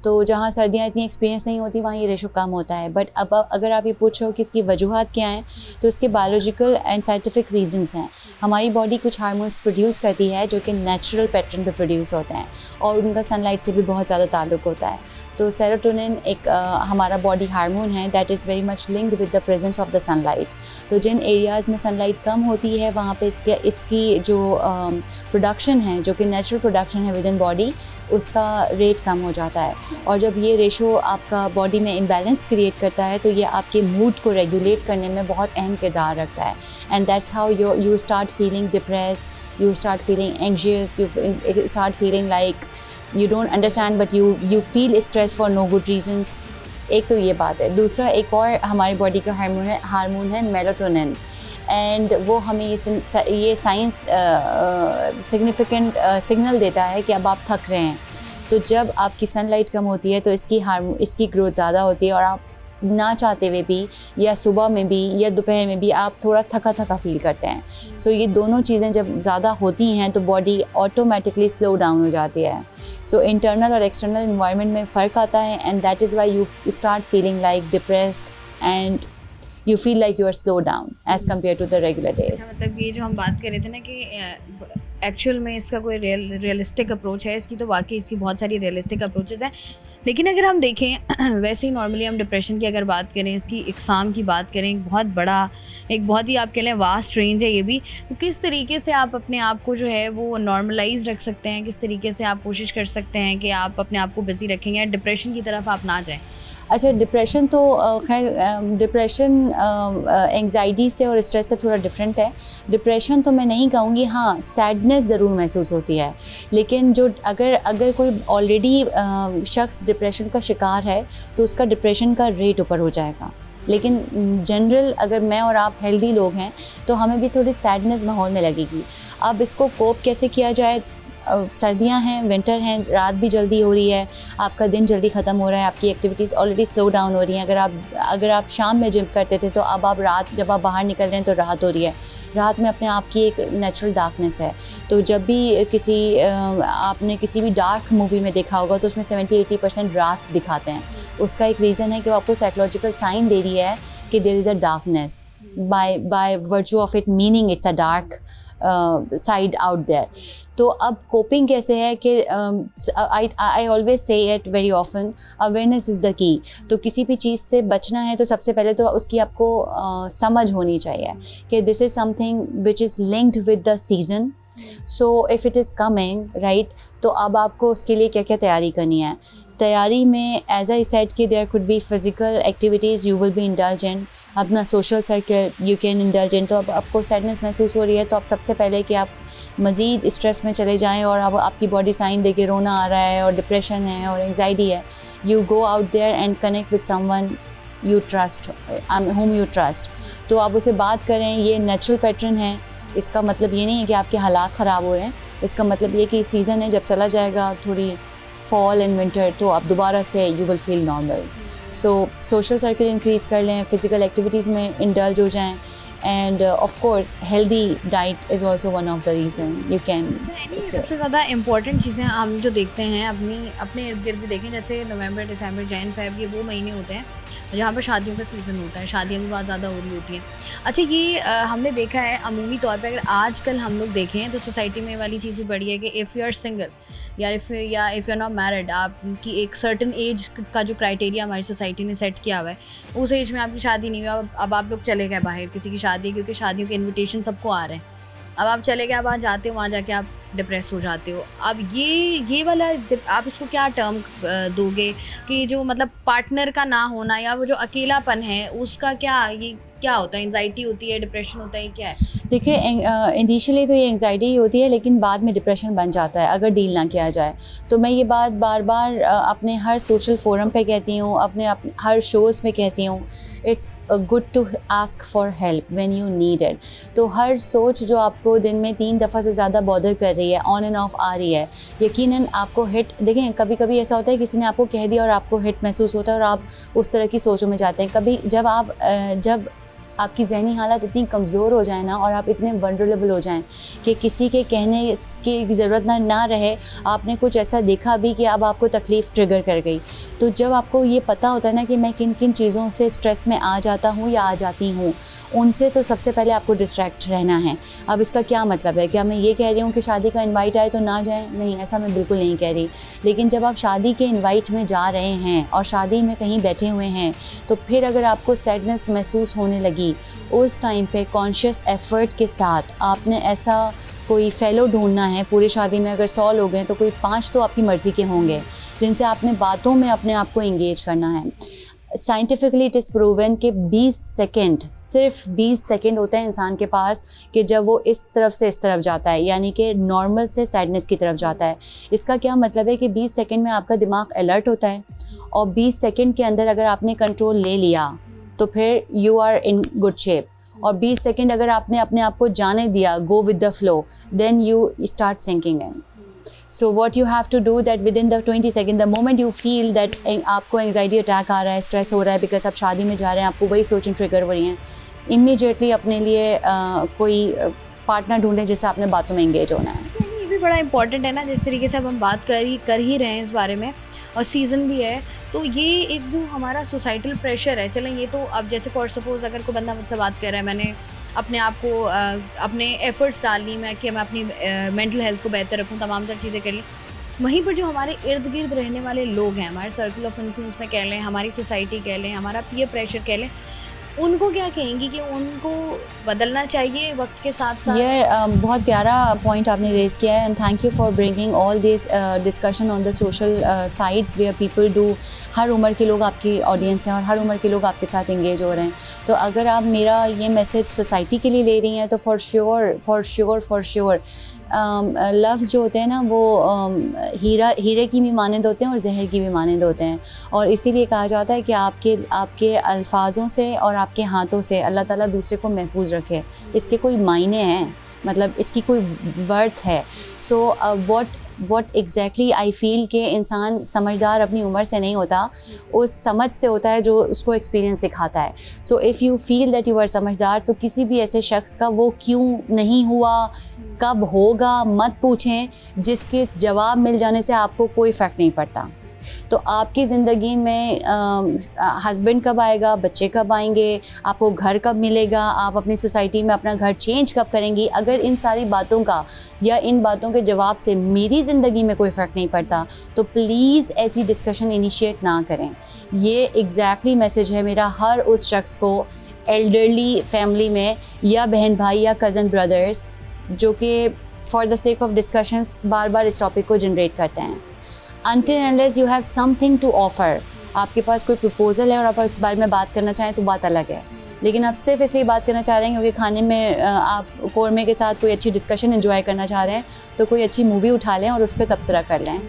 तो जहाँ सर्दियाँ इतनी एक्सपीरियंस नहीं होती वहाँ ये रेशो कम होता है। बट अब अगर आप ये पूछो कि इसकी वजूहात क्या हैं, तो इसके बायोलॉजिकल एंड साइंटिफिक रीजंस हैं। हमारी बॉडी कुछ हार्मोन्स प्रोड्यूस करती है जो कि नेचुरल पैटर्न पे प्रोड्यूस होते हैं और उनका सनलाइट से भी बहुत ज़्यादा ताल्लुक़ होता है। तो सेरोटोनिन एक हमारा बॉडी हार्मोन है that is very much linked with the presence of the sunlight. तो जिन एरियाज़ में सनलाइट कम होती है वहाँ पे इसकी जो प्रोडक्शन है, जो कि नेचुरल प्रोडक्शन है विद इन बॉडी, उसका रेट कम हो जाता है। और जब ये रेशो आपका बॉडी में इम्बैलेंस क्रिएट करता है तो ये आपके मूड को रेगुलेट करने में बहुत अहम किरदार रखता है। And that's how you start feeling depress, you start feeling anxious, you start feeling like you don't understand but you feel stress for no good reasons। एक तो ये बात है। दूसरा एक और हमारी बॉडी का हार्मोन है मेलाटोनिन। एंड वो हमें ये साइंस सिग्निफिकेंट सिग्नल देता है कि अब आप थक रहे हैं। तो जब आपकी सनलाइट कम होती है तो इसकी ग्रोथ ज़्यादा होती है और आप ना चाहते हुए भी या सुबह में भी या दोपहर में भी आप थोड़ा थका थका फील करते हैं। सो ये दोनों चीज़ें जब ज़्यादा होती हैं तो बॉडी ऑटोमेटिकली स्लो डाउन हो जाती है। सो इंटरनल और एक्सटर्नल इन्वायरमेंट में फ़र्क आता है and that is why you start feeling like depressed and you feel like you are slow down as compared to the regular days. मतलब ये जो हम बात कर रहे थे ना कि एक्चुअल में इसका कोई रियलिस्टिक अप्रोच है, इसकी तो वाकई इसकी बहुत सारी रियलिस्टिक अप्रोचेस हैं। लेकिन अगर हम देखें वैसे ही नॉर्मली हम डिप्रेशन की अगर बात करें, इसकी इकसाम की बात करें, एक बहुत ही आप कह लें वास्ट रेंज है ये भी। तो किस तरीके से आप अपने आप को जो है वो नॉर्मलाइज रख सकते हैं, किस तरीके से आप कोशिश कर सकते हैं कि आप अपने आप को बिजी रखेंगे, डिप्रेशन की तरफ आप ना जाएँ? अच्छा, डिप्रेशन तो खैर डिप्रेशन एंग्जाइटी से और स्ट्रेस से थोड़ा डिफरेंट है। डिप्रेशन तो मैं नहीं कहूँगी, हाँ सैडनेस ज़रूर महसूस होती है, लेकिन जो अगर कोई ऑलरेडी शख्स डिप्रेशन का शिकार है तो उसका डिप्रेशन का रेट ऊपर हो जाएगा। लेकिन जनरल अगर मैं और आप हेल्दी लोग हैं तो हमें भी थोड़ी सैडनेस माहौल में लगेगी। अब इसको कोप कैसे किया जाए? सर्दियां हैं, विंटर हैं, रात भी जल्दी हो रही है, आपका दिन जल्दी ख़त्म हो रहा है, आपकी एक्टिविटीज़ ऑलरेडी स्लो डाउन हो रही हैं। अगर आप शाम में जिम करते थे तो अब आप रात जब आप बाहर निकल रहे हैं तो रात हो रही है। रात में अपने आप की एक नेचुरल डार्कनेस है। तो जब भी आपने किसी भी डार्क मूवी में देखा होगा तो उसमें 70-80% रात दिखाते हैं। उसका एक रीज़न है कि वो आपको साइकोलॉजिकल साइन दे रही है कि there is a darkness by virtue of it meaning it's a dark side out there. तो अब कोपिंग कैसे है कि I always say it very often, awareness is the key. तो किसी भी चीज़ से बचना है तो सबसे पहले तो उसकी आपको समझ होनी चाहिए कि this is something which is linked with the season. So if it is coming right, तो अब आपको उसके लिए क्या क्या तैयारी करनी है। तैयारी में एज आई सेड कि there could be physical activities you will be indulgent, अपना social circle you can indulgent. तो अब आपको सैडनेस महसूस हो रही है तो आप सबसे पहले कि आप मज़ीद स्ट्रेस में चले जाएं और अब आपकी बॉडी साइन दे के रोना आ रहा है और डिप्रेशन है और एंग्जाइटी है, you go out there and connect with someone you trust, whom you trust। तो आप उसे बात करें, ये नेचुरल पैटर्न है। इसका मतलब ये नहीं है कि आपके हालात ख़राब हो रहे हैं, इसका मतलब ये कि सीज़न है, जब चला जाएगा थोड़ी फॉल एंड विंटर तो आप दोबारा से you will feel normal. So social circle increase कर लें, फ़िज़िकल एक्टिविटीज़ में इंडल्ज हो जाएं end of course healthy diet is also one of the reason you can. सबसे ज़्यादा इंपॉर्टेंट चीज़ें हम जो देखते हैं अपने इर्द गिर्द भी देखें, जैसे नवंबर, दिसंबर, जैन, फेब, ये वो महीने होते हैं जहाँ पर शादियों का सीज़न होता है, शादियाँ भी बहुत ज़्यादा हो रही होती हैं। अच्छा, ये हमने देखा है अमूमी तौर पे, अगर आजकल हम लोग देखें तो सोसाइटी में वाली चीज़ भी बढ़ी है कि इफ़ यू आर सिंगल या if you are not married, आपकी एक सर्टन एज का जो क्राइटेरिया हमारी सोसाइटी ने सेट किया हुआ है, उस एज में आपकी शादी नहीं हुई, अब आप लोग चले गए बाहर किसी की शादी है, क्योंकि शादियों के इन्विटेशन सबको आ रहे हैं, अब आप चले गए, अब वहाँ जाते हो, वहाँ जाके आप डिप्रेस हो जाते हो। अब ये वाला आप इसको क्या टर्म दोगे कि जो मतलब पार्टनर का ना होना या वो जो अकेलापन है उसका क्या होता है? एंजाइटी होती है, डिप्रेशन होता है, क्या है? देखिए, इनिशियली तो ये एंजाइटी ही होती है, लेकिन बाद में डिप्रेशन बन जाता है अगर डील ना किया जाए। तो मैं ये बात बार बार अपने हर सोशल फोरम पे कहती हूँ, अपने हर शोज़ में कहती हूँ, it's good to ask for help when you need it. तो हर सोच जो आपको दिन में 3 दफ़ा से ज़्यादा बॉदर कर रही है, ऑन एंड ऑफ आ रही है, यकीनन आपको हिट, देखें कभी कभी ऐसा होता है किसी ने आपको कह दिया और आपको हिट महसूस होता है और आप उस तरह की सोचों में जाते हैं। कभी जब आपकी ज़हनी हालत इतनी कमज़ोर हो जाए ना और आप इतने वल्नरेबल हो जाएं कि किसी के कहने की ज़रूरत ना रहे, आपने कुछ ऐसा देखा भी कि अब आपको तकलीफ़ ट्रिगर कर गई, तो जब आपको ये पता होता है ना कि मैं किन किन चीज़ों से स्ट्रेस में आ जाता हूँ या आ जाती हूँ, उनसे तो सबसे पहले आपको डिस्ट्रैक्ट रहना है। अब इसका क्या मतलब है? क्या मैं ये कह रही हूँ कि शादी का इनवाइट आए तो ना जाएं? नहीं, ऐसा मैं बिल्कुल नहीं कह रही। लेकिन जब आप शादी के इनवाइट में जा रहे हैं और शादी में कहीं बैठे हुए हैं, तो फिर अगर आपको सैडनेस महसूस होने लगी, उस टाइम पे कॉन्शियस एफ़र्ट के साथ आपने ऐसा कोई फ़ेलो ढूंढना है। पूरी शादी में अगर 100 लोग हैं तो कोई 5 तो आपकी मर्ज़ी के होंगे जिनसे आपने बातों में अपने आप को इंगेज करना है। साइंटिफिकली इट इज़ प्रूवन कि 20 सेकेंड, सिर्फ 20 सेकेंड होता है इंसान के पास कि जब वो इस तरफ से इस तरफ जाता है, यानी कि नॉर्मल से सैडनेस की तरफ जाता है। इसका क्या मतलब है कि 20 सेकेंड में आपका दिमाग अलर्ट होता है और 20 सेकेंड के अंदर अगर आपने कंट्रोल ले लिया तो फिर you are in good shape. और 20 सेकंड अगर आपने अपने आप को जाने दिया, go with the flow, then you start sinking in. So what you have to do that within the 20 second, the moment you feel that आपको एंजाइटी अटैक आ रहा है, स्ट्रेस हो रहा है बिकॉज आप शादी में जा रहे हैं, आपको वही सोचें ट्रिगर हो रही हैं, इमीडिएटली अपने लिए कोई पार्टनर ढूंढें जिससे आपने बातों में एंगेज होना है. ये भी बड़ा इंपॉर्टेंट है ना, जिस तरीके से अब हम बात कर ही रहे हैं इस बारे में, और सीज़न भी है, तो ये एक जो हमारा सोसाइटल प्रेशर है, चलें ये तो अब जैसे फॉर सपोज़ अगर कोई बंदा मुझसे बात कर रहा है, मैंने अपने आप को अपने एफ़र्ट्स डाल ली मैं कि मैं अपनी मेंटल हेल्थ को बेहतर रखूं, तमाम तर चीज़ें कर ली, वहीं पर जो हमारे इर्द गिर्द रहने वाले लोग हैं, हमारे सर्कल ऑफ इन्फ्लुएंस में कह लें, हमारी सोसाइटी कह लें, हमारा पीयर प्रेशर कह लें, उनको क्या कहेंगी कि उनको बदलना चाहिए वक्त के साथ साथ? ये बहुत प्यारा पॉइंट आपने रेज़ किया है, and thank you for bringing all this discussion on the social sites where people do. हर उम्र के लोग आपकी ऑडियंस हैं और हर उम्र के लोग आपके साथ इंगेज हो रहे हैं. तो अगर आप मेरा ये मैसेज सोसाइटी के लिए ले रही हैं तो फॉर श्योर लफ्ज़ जो होते हैं ना वो हीरे की भी मानंद होते हैं और जहर की भी मानंद होते हैं, और इसीलिए कहा जाता है कि आपके अल्फाजों से और आपके हाथों से अल्लाह ताला दूसरे को महफूज रखे. इसके कोई मायने हैं, मतलब इसकी कोई वर्थ है. So what exactly I feel कि इंसान समझदार अपनी उम्र से नहीं होता, उस समझ से होता है जो उसको एक्सपीरियंस सिखाता है. So if you feel that you are समझदार, तो किसी भी ऐसे शख्स का वो क्यों नहीं हुआ, कब होगा, मत पूछें, जिसके जवाब मिल जाने से आपको कोई फ़र्क नहीं पड़ता. तो आपकी ज़िंदगी में हस्बैंड कब आएगा, बच्चे कब आएंगे, आपको घर कब मिलेगा, आप अपनी सोसाइटी में अपना घर चेंज कब करेंगी, अगर इन सारी बातों का या इन बातों के जवाब से मेरी ज़िंदगी में कोई फ़र्क नहीं पड़ता, तो प्लीज़ ऐसी डिस्कशन इनिशिएट ना करें. ये एग्जैक्टली मैसेज है मेरा हर उस शख्स को, एल्डरली फैमिली में या बहन भाई या कज़न ब्रदर्स, जो कि for the sake of discussions बार बार इस टॉपिक को जनरेट करते हैं. Until unless you have something to offer, आपके पास कोई प्रपोज़ल है और आप इस बारे में बात करना चाहें तो बात अलग है, लेकिन आप सिर्फ इसलिए बात करना चाह रहे हैं क्योंकि खाने में आप कौरमे के साथ कोई अच्छी डिस्कशन एंजॉय करना चाह रहे हैं, तो कोई अच्छी मूवी उठा लें और उस पर तबसरा कर लें.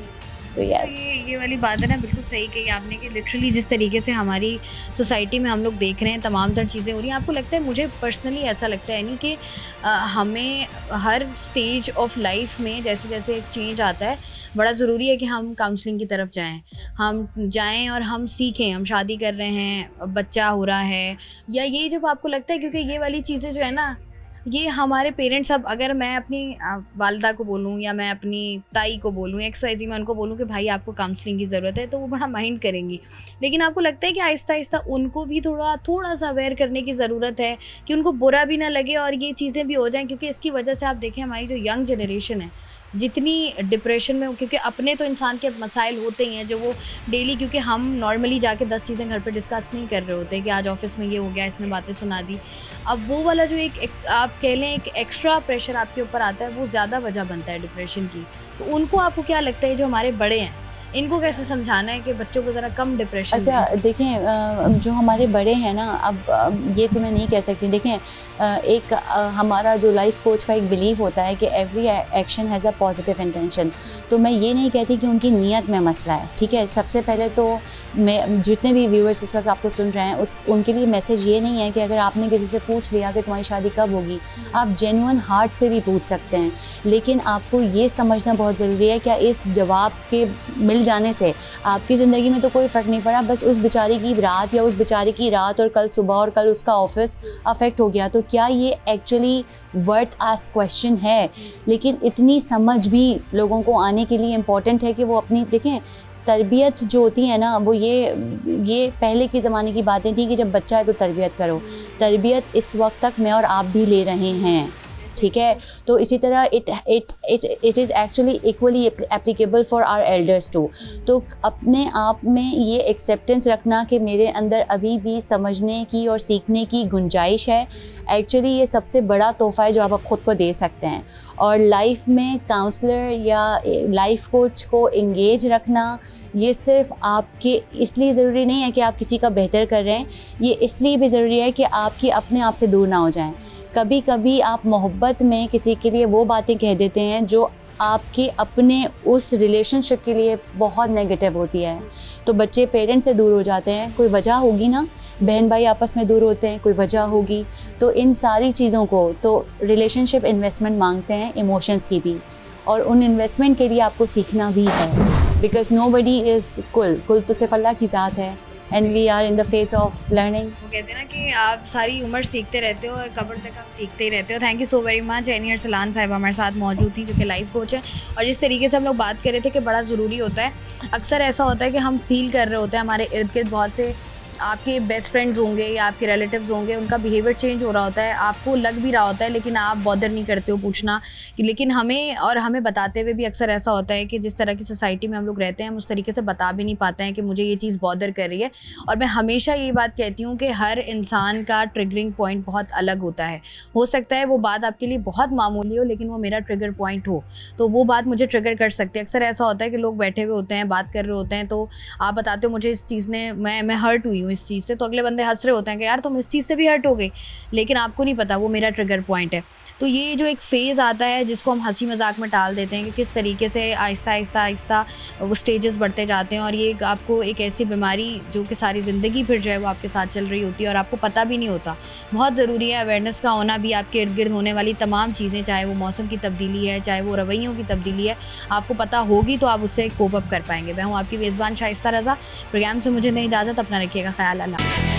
तो यस, ये वाली बात है ना, बिल्कुल सही कही आपने कि लिटरली जिस तरीके से हमारी सोसाइटी में हम लोग देख रहे हैं तमाम तर चीज़ें हो रही हैं, आपको लगता है, मुझे पर्सनली ऐसा लगता है नहीं कि हमें हर स्टेज ऑफ लाइफ में जैसे जैसे एक चेंज आता है, बड़ा ज़रूरी है कि हम काउंसलिंग की तरफ जाएं और हम सीखें. हम शादी कर रहे हैं, बच्चा हो रहा है, या ये जब आपको लगता है, क्योंकि ये वाली चीज़ें जो है ना, ये हमारे पेरेंट्स, अब अगर मैं अपनी वालदा को बोलूँ या मैं अपनी ताई को बोलूँ, XYZ मैं उनको बोलूँ कि भाई आपको काउंसलिंग की ज़रूरत है, तो वो बड़ा माइंड करेंगी. लेकिन आपको लगता है कि आहिस्ता आहिस्ता उनको भी थोड़ा सा अवेयर करने की ज़रूरत है कि उनको बुरा भी ना लगे और ये चीज़ें भी हो जाएं, क्योंकि इसकी वजह से आप देखें हमारी जो यंग जनरेशन है जितनी डिप्रेशन में, क्योंकि अपने तो इंसान के मसाइल होते ही हैं जो वो डेली, क्योंकि हम नॉर्मली जाके 10 चीज़ें घर पे डिस्कस नहीं कर रहे होते कि आज ऑफिस में ये हो गया, इसने बातें सुना दी. अब वो वाला जो एक आप कह लें एक एक्स्ट्रा प्रेशर आपके ऊपर आता है, वो ज़्यादा वजह बनता है डिप्रेशन की. तो उनको आपको क्या लगता है, जो हमारे बड़े हैं, इनको कैसे समझाना है कि बच्चों को ज़रा कम डिप्रेशन? अच्छा देखें, जो हमारे बड़े हैं ना, अब ये तो मैं नहीं कह सकती. देखें, एक हमारा जो लाइफ कोच का एक बिलीव होता है कि every action has a positive intention. तो मैं ये नहीं कहती कि उनकी नीयत में मसला है, ठीक है. सबसे पहले तो मैं जितने भी व्यूअर्स इस वक्त आपको सुन रहे हैं, उनके लिए मैसेज ये नहीं है कि अगर आपने किसी से पूछ लिया कि तुम्हारी शादी कब होगी, आप जेन्युइन हार्ट से भी पूछ सकते हैं, लेकिन आपको ये समझना बहुत ज़रूरी है क्या इस जवाब के मिल जाने से आपकी ज़िंदगी में तो कोई फ़र्क नहीं पड़ा, बस उस बेचारी की रात या उस बेचारे की रात और कल सुबह और कल उसका ऑफिस अफेक्ट हो गया, तो क्या ये एक्चुअली वर्थ आस्क क्वेश्चन है. लेकिन इतनी समझ भी लोगों को आने के लिए इम्पॉर्टेंट है कि वो अपनी, देखें, तरबियत जो होती है ना, वो ये पहले के ज़माने की बातें थी कि जब बच्चा है तो तरबियत करो. तरबियत इस वक्त तक मैं और आप भी ले रहे हैं, ठीक है. तो इसी तरह it is actually equally applicable for our elders too. तो अपने आप में ये एक्सेप्टेंस रखना कि मेरे अंदर अभी भी समझने की और सीखने की गुंजाइश है, एक्चुअली ये सबसे बड़ा तोहफ़ा है जो आप ख़ुद को दे सकते हैं. और लाइफ में काउंसलर या लाइफ कोच को इंगेज रखना, ये सिर्फ आपके इसलिए ज़रूरी नहीं है कि आप किसी का बेहतर कर रहे हैं, ये इसलिए भी ज़रूरी है कि आपकी अपने आप से दूर ना हो जाएं. कभी कभी आप मोहब्बत में किसी के लिए वो बातें कह देते हैं जो आपके अपने उस रिलेशनशिप के लिए बहुत नेगेटिव होती है। तो बच्चे पेरेंट्स से दूर हो जाते हैं, कोई वजह होगी ना, बहन भाई आपस में दूर होते हैं, कोई वजह होगी। तो इन सारी चीज़ों को तो रिलेशनशिप इन्वेस्टमेंट मांगते हैं, इमोशंस की भी, और उन इन्वेस्टमेंट के लिए आपको सीखना भी है, बिकॉज नोबडी इज़ कुल तो सिर्फ अल्लाह की ज़ात है, and we are in the phase of learning. वो कहते हैं ना कि आप सारी उम्र सीखते रहते हो और कब्र तक आप सीखते ही रहते हो। Thank you so very much. एनियर सलान साहब हमारे साथ मौजूद थी, जो कि लाइफ कोच है। और जिस तरीके से हम लोग बात कर रहे थे कि बड़ा ज़रूरी होता है, अक्सर ऐसा होता है कि हम फील कर रहे होते हैं, हमारे इर्द गिर्द बहुत से आपके बेस्ट फ्रेंड्स होंगे या आपके रिलेटिव्स होंगे, उनका बिहेवियर चेंज हो रहा होता है, आपको लग भी रहा होता है, लेकिन आप बॉदर नहीं करते हो पूछना कि, लेकिन हमें बताते हुए भी अक्सर ऐसा होता है कि जिस तरह की सोसाइटी में हम लोग रहते हैं, हम उस तरीके से बता भी नहीं पाते हैं कि मुझे ये चीज़ बॉदर कर रही है। और मैं हमेशा ये बात कहती हूँ कि हर इंसान का ट्रिगरिंग पॉइंट बहुत अलग होता है। हो सकता है वो बात आपके लिए बहुत मामूली हो, लेकिन वो मेरा ट्रिगर पॉइंट हो, तो वो बात मुझे ट्रिगर कर सकती है। अक्सर ऐसा होता है कि लोग बैठे हुए होते हैं, बात कर रहे होते हैं, तो आप बताते हो मुझे इस चीज़ ने मैं हर्ट हुई हूँ इस चीज़ से, तो अगले बंदे हंस रहे होते हैं कि यार तुम इस चीज़ से भी हर्ट हो गई, लेकिन आपको नहीं पता वो मेरा ट्रिगर पॉइंट है। तो ये जो एक फेज़ आता है जिसको हम हंसी मजाक में टाल देते हैं कि किस तरीके से आहिस्ता आहिस्ता वो स्टेजेस बढ़ते जाते हैं, और ये आपको एक ऐसी बीमारी जो कि सारी ज़िंदगी फिर जो है वो आपके साथ चल रही होती है और आपको पता भी नहीं होता। बहुत ज़रूरी है अवेयरनेस का होना भी। आपके इर्द गिर्द होने वाली तमाम चीज़ें, चाहे वो मौसम की तब्दीली है, चाहे वो रवैयों की तब्दीली है, आपको पता होगी तो आप उससे कोप अप कर पाएंगे। मैं हूँ आपकी मेज़बान शाइस्ता रज़ा। प्रोग्राम से मुझे नहीं इजाज़त, अपना रखिएगा ख्याल। अल्लाह।